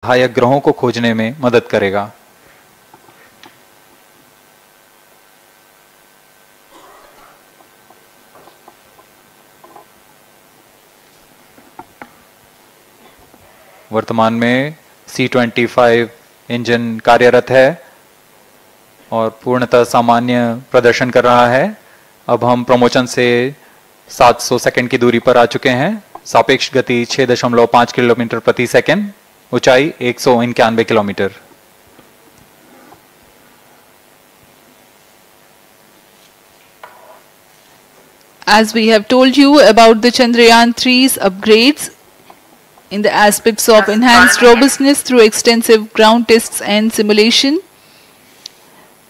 सहायक ग्रहों को खोजने में मदद करेगा। वर्तमान में C-25 इंजन कार्यरत है और पूर्णतः सामान्य प्रदर्शन कर रहा है। अब हम प्रमोशन से 700 सेकंड की दूरी पर आ चुके हैं। सापेक्ष गति 6.5 किलोमीटर प्रति सेकंड, ऊंचाई 191 kilometre. As we have told you about the Chandrayaan 3's upgrades in the aspects of enhanced robustness through extensive ground tests and simulation,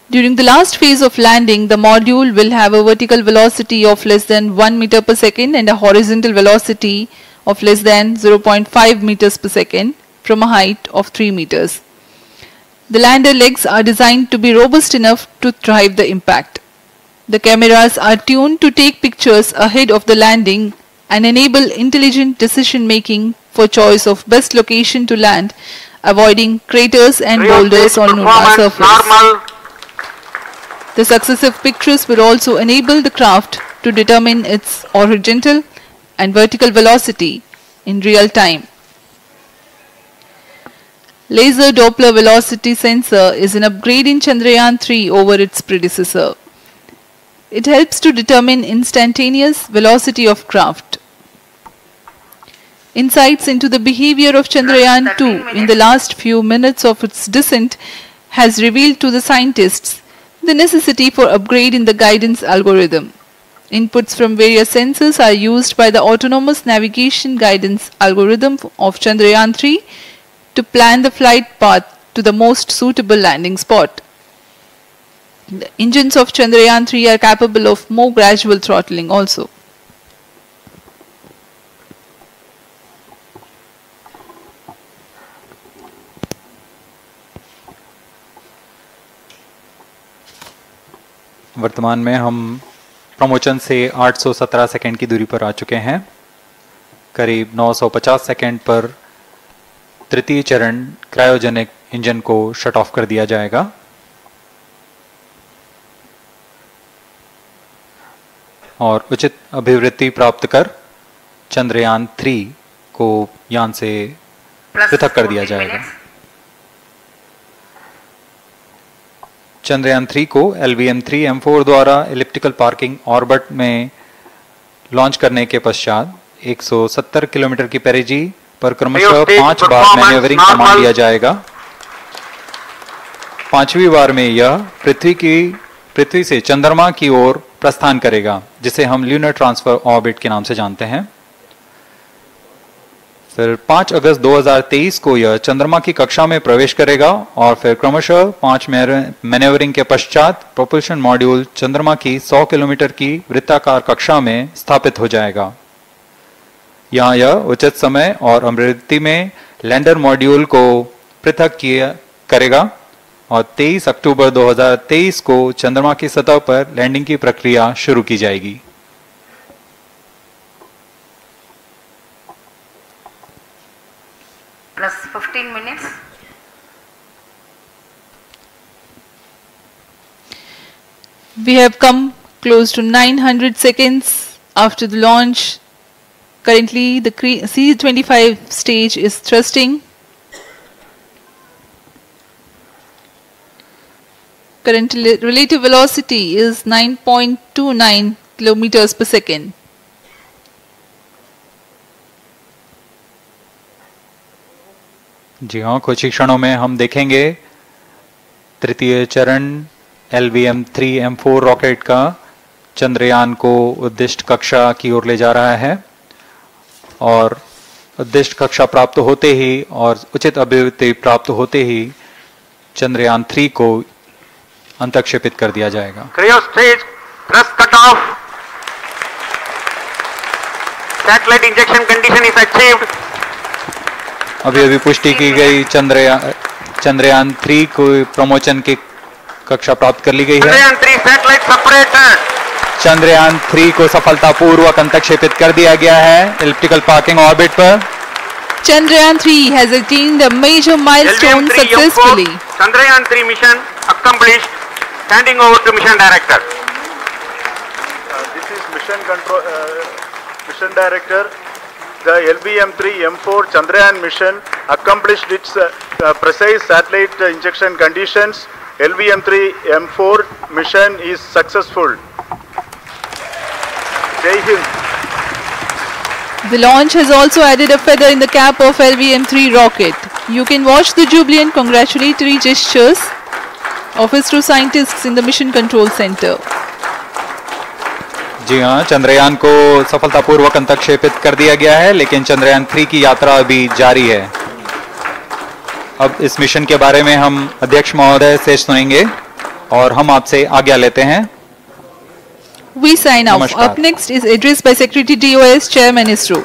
during the last phase of landing, the module will have a vertical velocity of less than 1 meter per second and a horizontal velocity of less than 0.5 meters per second from a height of 3 meters. The lander legs are designed to be robust enough to drive the impact. The cameras are tuned to take pictures ahead of the landing and enable intelligent decision making for choice of best location to land, avoiding craters and boulders on lunar surface. The successive pictures will also enable the craft to determine its horizontal and vertical velocity in real time. Laser Doppler velocity sensor is an upgrade in Chandrayaan 3 over its predecessor. It helps to determine instantaneous velocity of craft. Insights into the behavior of Chandrayaan 2 in the last few minutes of its descent has revealed to the scientists the necessity for upgrade in the guidance algorithm. Inputs from various sensors are used by the autonomous navigation guidance algorithm of Chandrayaan 3 to plan the flight path to the most suitable landing spot. The engines of Chandrayaan 3 are capable of more gradual throttling also. वर्तमान में हम promotion से 817 second की दूरी पर आ चुके हैं। करीब 950 सेकंड पर तृतीय चरण क्रायोजेनिक इंजन को शट ऑफ कर दिया जाएगा और उचित अभिवृत्ति प्राप्त कर चंद्रयान 3 को यान से पृथक कर दिया जाएगा। चंद्रयान 3 को LVM-3M4 द्वारा एलिप्टिकल पार्किंग ऑर्बिट में लॉन्च करने के पश्चात 170 किलोमीटर की पेरिजी पर क्रमशः 5 बार मैन्यूवरिंग कमांड दिया जाएगा। 5वीं बार में यह पृथ्वी से चंद्रमा की ओर प्रस्थान करेगा, जिसे हम ल्यूनर ट्रांसफर ऑर्बिट के नाम से जानते हैं। फिर 5 अगस्त 2023 को यह चंद्रमा की कक्षा में प्रवेश करेगा और फिर क्रमशः 5 मैन्यूवरिंग के पश्चात प्रोपल्शन मॉड्यूल चंद्रमा की 100 किलोमीटर की वृत्ताकार कक्षा में स्थापित हो जाएगा। यहाँ यह उचित समय और अभिवृत्ति में लैंडर मॉड्यूल को पृथक करेगा और 23 अक्टूबर 2023 को चंद्रमा की सतह पर लैंडिंग की प्रक्रिया शुरू की जाएगी। Plus 15 minutes. We have come close to 900 seconds after the launch. Currently, the C-25 stage is thrusting. Current relative velocity is 9.29 kilometers per second. जी हाँ, कुछ ही क्षणों में हम देखेंगे तृतीय चरण LVM-3M4 रॉकेट का चंद्रयान को उद्दिष्ट कक्षा की ओर ले जा रहा है और उद्दिष्ट कक्षा प्राप्त होते ही और उचित अभिवृत्ति प्राप्त होते ही चंद्रयान 3 को अंतक्षेपित कर दिया जाएगा। Cryo stage thrust cut off. Satellite injection condition is achieved. अभी पुष्टि की गई चंद्रयान 3 को प्रमोशन की कक्षा प्राप्त कर ली गई है। Chandrayaan 3 satellite separator. चंद्रयान 3 को सफलतापूर्वक अंतक्षेपित कर दिया गया है एलिप्टिकल पार्किंग ऑर्बिट पर। Chandrayaan 3 has attained a major milestone LVM-3 successfully. M4 Chandrayaan 3 mission accomplished. Handing over to mission director. This is mission director. The LVM-3 M4 Chandrayaan mission accomplished its precise satellite injection conditions. LVM-3 M4 mission is successful. Jai Hind. The launch has also added a feather in the cap of LVM-3 rocket. You can watch the jubilant congratulatory gestures of ISRO scientists in the Mission Control Center. जी हाँ, चंद्रयान को सफलतापूर्वक अंतक्षेपित कर दिया गया है, लेकिन चंद्रयान 3 की यात्रा अभी जारी है। अब इस मिशन के बारे में हम अध्यक्ष महोदय से सुनेंगे और हम आपसे आज्ञा लेते हैं। We sign off. नमस्कार। Up next is address by Secretary DOS, Chairman ISRO.